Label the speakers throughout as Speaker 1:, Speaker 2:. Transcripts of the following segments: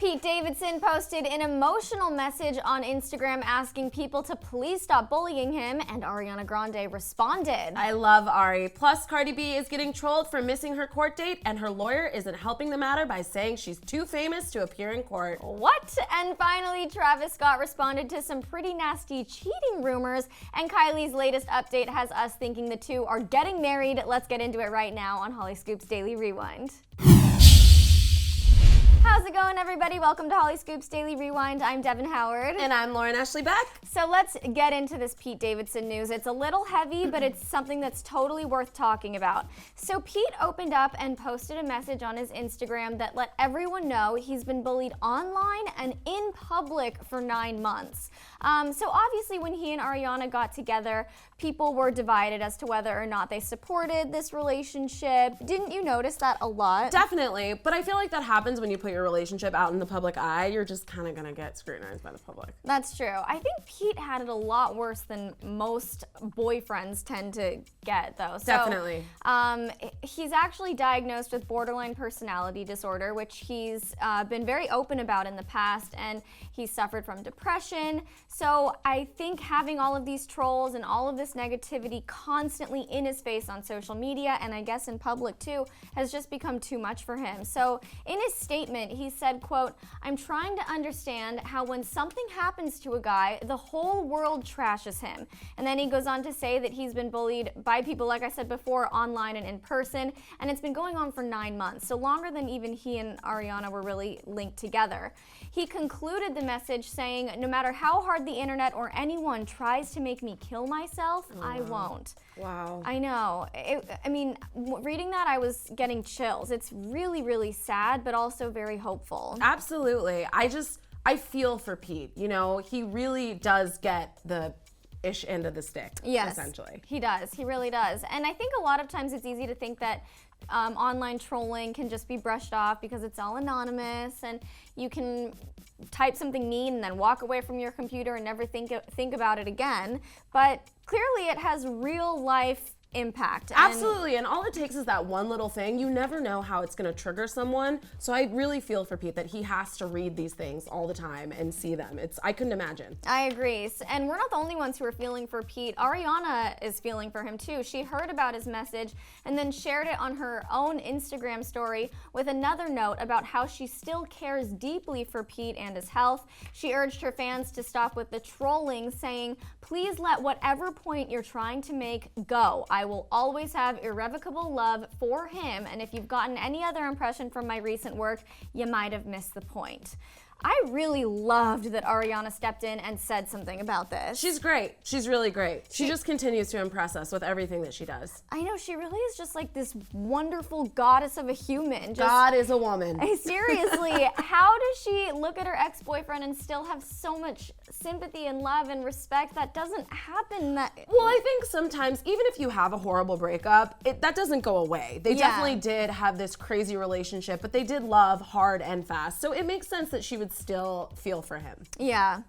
Speaker 1: Pete Davidson posted an emotional message on Instagram asking people to please stop bullying him, and Ariana Grande responded.
Speaker 2: I love Ari. Plus, Cardi B is getting trolled for missing her court date, and her lawyer isn't helping the matter by saying she's too famous to appear in court.
Speaker 1: What? And finally, Travis Scott responded to some pretty nasty cheating rumors, and Kylie's latest update has us thinking the two are getting married. Let's get into it right now on Hollyscoop's Daily Rewind. How's it going, everybody? Welcome to Hollyscoop's Daily Rewind. I'm Devin Howard.
Speaker 2: And I'm Lauren Ashley Beck.
Speaker 1: So let's get into this Pete Davidson news. It's a little heavy, but it's something that's totally worth talking about. So Pete opened up and posted a message on his Instagram that let everyone know he's been bullied online and in public for 9 months. So obviously when he and Ariana got together, people were divided as to whether or not they supported this relationship. Didn't you notice that a lot?
Speaker 2: Definitely, but I feel like that happens when you put your relationship out in the public eye. You're just kind of gonna get scrutinized by the public.
Speaker 1: That's true. I think Pete had it a lot worse than most boyfriends tend to get, though. So,
Speaker 2: definitely.
Speaker 1: He's actually diagnosed with borderline personality disorder, which he's been very open about in the past, and he's suffered from depression. So I think having all of these trolls and all of this negativity constantly in his face on social media, and I guess in public too, has just become too much for him. So in his statement, he said, quote, "I'm trying to understand how when something happens to a guy, the whole world trashes him." And then he goes on to say that he's been bullied by people, like I said before, online and in person, and it's been going on for 9 months, so longer than even he and Ariana were really linked together. He concluded the message saying, "No matter how hard the internet or anyone tries to make me kill myself, I won't."
Speaker 2: Wow.
Speaker 1: I know. Reading that, I was getting chills. It's really, really sad, but also very hopeful.
Speaker 2: Absolutely. I feel for Pete. You know, he really does get the ish end of the stick,
Speaker 1: yes,
Speaker 2: essentially.
Speaker 1: He does. He really does. And I think a lot of times it's easy to think that online trolling can just be brushed off because it's all anonymous and you can type something mean and then walk away from your computer and never think about it again. But clearly it has real life impact.
Speaker 2: Absolutely, and all it takes is that one little thing. You never know how it's going to trigger someone. So I really feel for Pete that he has to read these things all the time and see them. I couldn't imagine.
Speaker 1: I agree. And we're not the only ones who are feeling for Pete. Ariana is feeling for him too. She heard about his message and then shared it on her own Instagram story with another note about how she still cares deeply for Pete and his health. She urged her fans to stop with the trolling, saying, "Please let whatever point you're trying to make go. I will always have irrevocable love for him, and if you've gotten any other impression from my recent work, you might have missed the point." I really loved that Ariana stepped in and said something about this.
Speaker 2: She's great. She's really great. She just continues to impress us with everything that she does.
Speaker 1: I know, she really is just like this wonderful goddess of a human.
Speaker 2: God is a woman.
Speaker 1: Seriously, how does she look at her ex-boyfriend and still have so much sympathy and love and respect? That doesn't happen.
Speaker 2: Well, I think sometimes, even if you have a horrible breakup, that doesn't go away. They definitely did have this crazy relationship, but they did love hard and fast. So it makes sense that she would still feel for him.
Speaker 1: Yeah,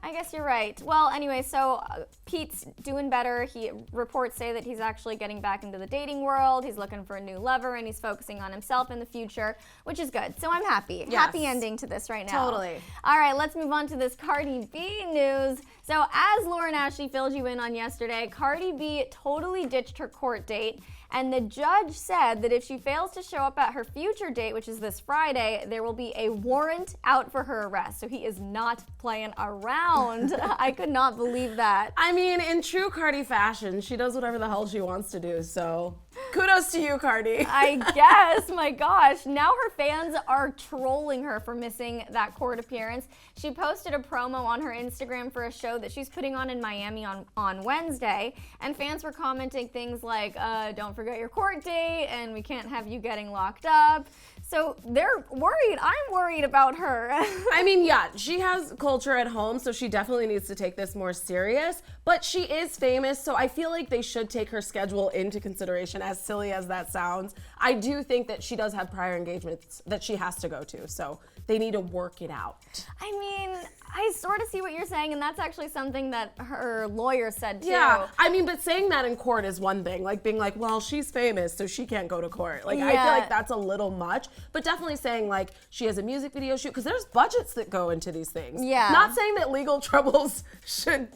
Speaker 1: I guess you're right. Well, anyway, so Pete's doing better. Reports say that he's actually getting back into the dating world. He's looking for a new lover, and he's focusing on himself in the future, which is good. So I'm happy.
Speaker 2: Yes.
Speaker 1: Happy ending to this right now.
Speaker 2: Totally.
Speaker 1: All right, let's move on to this Cardi B news. So as Lauren Ashley filled you in on yesterday, Cardi B totally ditched her court date, and the judge said that if she fails to show up at her future date, which is this Friday, there will be a warrant out for her arrest. So he is not playing around. I could not believe that.
Speaker 2: I mean, in true Cardi fashion, she does whatever the hell she wants to do, so kudos to you, Cardi.
Speaker 1: I guess, my gosh. Now her fans are trolling her for missing that court appearance. She posted a promo on her Instagram for a show that she's putting on in Miami on Wednesday, and fans were commenting things like, don't forget your court date, and we can't have you getting locked up. So they're worried. I'm worried about her.
Speaker 2: I mean, yeah, she has culture at home, so she definitely needs to take this more serious, but she is famous, so I feel like they should take her schedule into consideration, as silly as that sounds. I do think that she does have prior engagements that she has to go to, so they need to work it out.
Speaker 1: I mean, I sort of see what you're saying, and that's actually something that her lawyer said too.
Speaker 2: Yeah, I mean, but saying that in court is one thing, like being like, well, she's famous, so she can't go to court. Like, I feel like that's a little much, but definitely saying like she has a music video shoot, because there's budgets that go into these things.
Speaker 1: Yeah.
Speaker 2: Not saying that legal troubles should,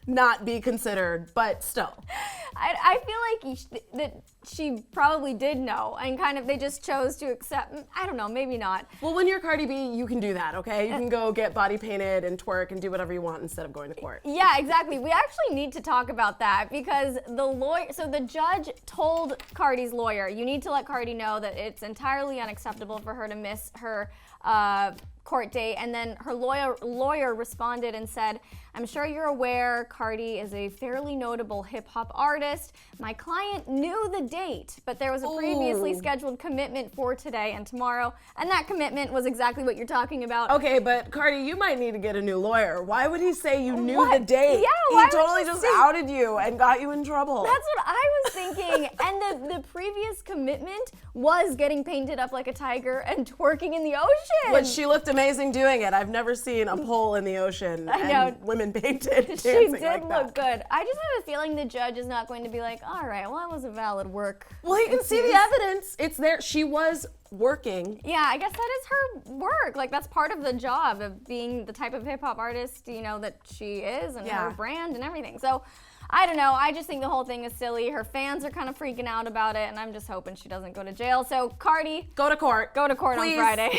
Speaker 2: not be considered, but still.
Speaker 1: I feel like that she probably did know, and kind of they just chose to accept. I don't know, maybe not.
Speaker 2: Well, when you're Cardi B, you can do that, okay? You can go get body painted and twerk and do whatever you want instead of going to court.
Speaker 1: Yeah, exactly. We actually need to talk about that because the judge told Cardi's lawyer, you need to let Cardi know that it's entirely unacceptable for her to miss her court date, and then her lawyer responded and said, I'm sure you're aware Cardi is a fairly notable hip-hop artist. My client knew the date, but there was a previously scheduled commitment for today and tomorrow, and that commitment was exactly what you're talking about.
Speaker 2: Okay, but Cardi, you might need to get a new lawyer. Why would he say you knew the date?
Speaker 1: Yeah,
Speaker 2: he totally just outed you and got you in trouble.
Speaker 1: That's what I was thinking. And the previous commitment was getting painted up like a tiger and twerking in the ocean.
Speaker 2: But she looked amazing doing it. I've never seen a pole in the ocean and women painted dancing
Speaker 1: she did
Speaker 2: like that.
Speaker 1: look good. I just have a feeling the judge is not going to be like, all right, well, that was a valid work.
Speaker 2: Well, he can see the evidence. It's there. She was working.
Speaker 1: Yeah, I guess that is her work. Like, that's part of the job of being the type of hip-hop artist, that she is, and her brand and everything. So, I don't know. I just think the whole thing is silly. Her fans are kind of freaking out about it, and I'm just hoping she doesn't go to jail. So, Cardi,
Speaker 2: go to court.
Speaker 1: Go to court
Speaker 2: Please.
Speaker 1: On Friday.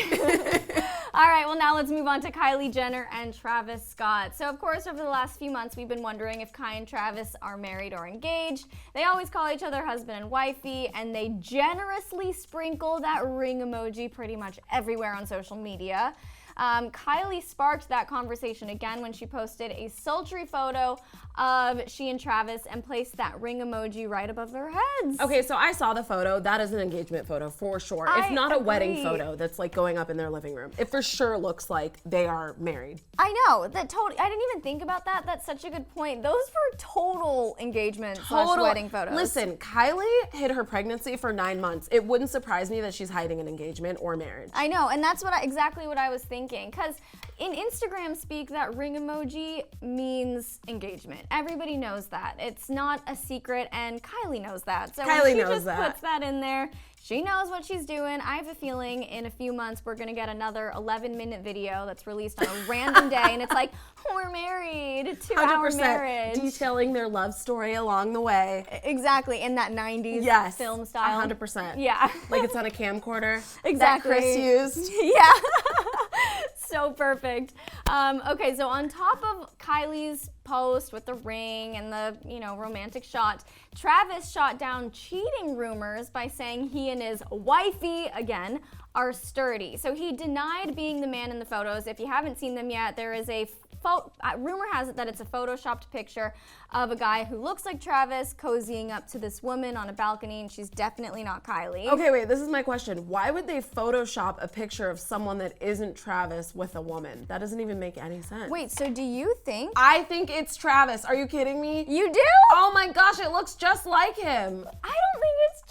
Speaker 1: All right, well, now let's move on to Kylie Jenner and Travis Scott. So, of course, over the last few months, we've been wondering if Kai and Travis are married or engaged. They always call each other husband and wifey, and they generously sprinkle that ring emoji pretty much everywhere on social media. Kylie sparked that conversation again when she posted a sultry photo of she and Travis and placed that ring emoji right above their heads.
Speaker 2: Okay, so I saw the photo. That is an engagement photo for sure. If not a wedding photo that's like going up in their living room. It for sure looks like they are married.
Speaker 1: I know. I didn't even think about that. That's such a good point. Those were total engagement / wedding photos.
Speaker 2: Listen, Kylie hid her pregnancy for 9 months. It wouldn't surprise me that she's hiding an engagement or marriage.
Speaker 1: I know, and that's exactly what I was thinking. Because in Instagram speak, that ring emoji means engagement. Everybody knows that. It's not a secret, and Kylie knows that. So when she just puts that in there, she knows what she's doing. I have a feeling in a few months we're going to get another 11-minute video that's released on a random day, and it's like, we're married, 2-hour marriage.
Speaker 2: Detailing their love story along the way.
Speaker 1: Exactly, in that 90s film style.
Speaker 2: 100%.
Speaker 1: Yeah.
Speaker 2: Like it's on a camcorder.
Speaker 1: Exactly.
Speaker 2: That Chris used.
Speaker 1: Yeah. So perfect. Okay, so on top of Kylie's post with the ring and the, romantic shot, Travis shot down cheating rumors by saying he and his wifey, again, are sturdy. So he denied being the man in the photos. If you haven't seen them yet, there is a rumor has it that it's a photoshopped picture of a guy who looks like Travis cozying up to this woman on a balcony, and she's definitely not Kylie.
Speaker 2: Okay, wait, this is my question. Why would they Photoshop a picture of someone that isn't Travis with a woman? That doesn't even make any sense.
Speaker 1: Wait, so do you think?
Speaker 2: I think it's Travis. Are you kidding me?
Speaker 1: You do?
Speaker 2: Oh my gosh, it looks just like him.
Speaker 1: I don't think it's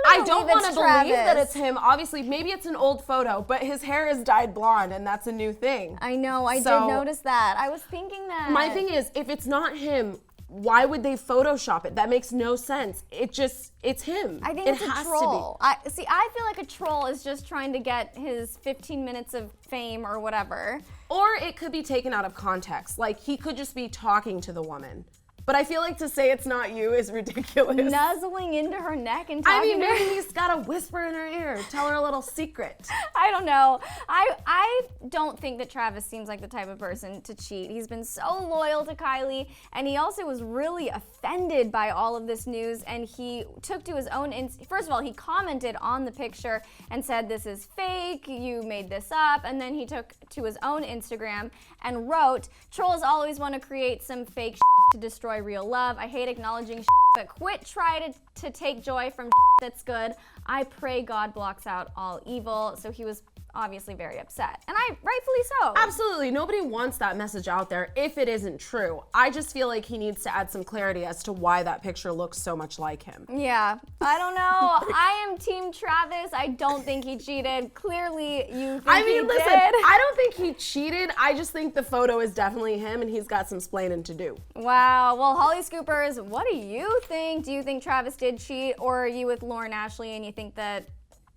Speaker 1: I don't want to
Speaker 2: believe that it's him. Obviously, maybe it's an old photo, but his hair is dyed blonde, and that's a new thing.
Speaker 1: I know, I did notice that. I was thinking that.
Speaker 2: My thing is, if it's not him, why would they Photoshop it? That makes no sense. It's him.
Speaker 1: I think it's a troll. I feel like a troll is just trying to get his 15 minutes of fame or whatever.
Speaker 2: Or it could be taken out of context. Like, he could just be talking to the woman. But I feel like to say it's not you is ridiculous.
Speaker 1: Nuzzling into her neck and talking
Speaker 2: I mean,
Speaker 1: to her.
Speaker 2: maybe he's got to whisper in her ear, tell her a little secret.
Speaker 1: I don't know. I don't think that Travis seems like the type of person to cheat. He's been so loyal to Kylie, and he also was really offended by all of this news, and he took to his own, first of all, he commented on the picture and said, this is fake, you made this up, and then he took to his own Instagram and wrote, trolls always want to create some fake to destroy real love. I hate acknowledging but quit trying to take joy from that's good. I pray God blocks out all evil. So he was obviously very upset, and rightfully so.
Speaker 2: Absolutely. Nobody wants that message out there if it isn't true. I just feel like he needs to add some clarity as to why that picture looks so much like him.
Speaker 1: Yeah, I don't know. I am Team Travis. I don't think he cheated. Clearly, you think he
Speaker 2: listen,
Speaker 1: did.
Speaker 2: I don't think he cheated. I just think the photo is definitely him, and he's got some splaining to do.
Speaker 1: Wow. Well, Hollyscoopers, what do you think? Do you think Travis did cheat, or are you with Lauren Ashley and you think that,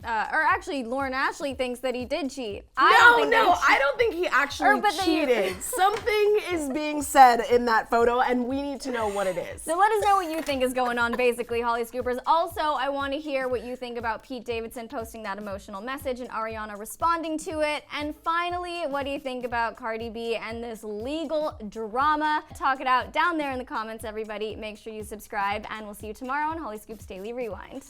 Speaker 1: or actually, Lauren Ashley thinks that he did cheat?
Speaker 2: I don't think he actually cheated. Something is being said in that photo, and we need to know what it is.
Speaker 1: So let us know what you think is going on, basically, Hollyscoopers. Also, I want to hear what you think about Pete Davidson posting that emotional message and Ariana responding to it. And finally, what do you think about Cardi B and this legal drama? Talk it out down there in the comments, everybody. Make sure you subscribe, and we'll see you tomorrow on Hollyscoop's Daily Rewind.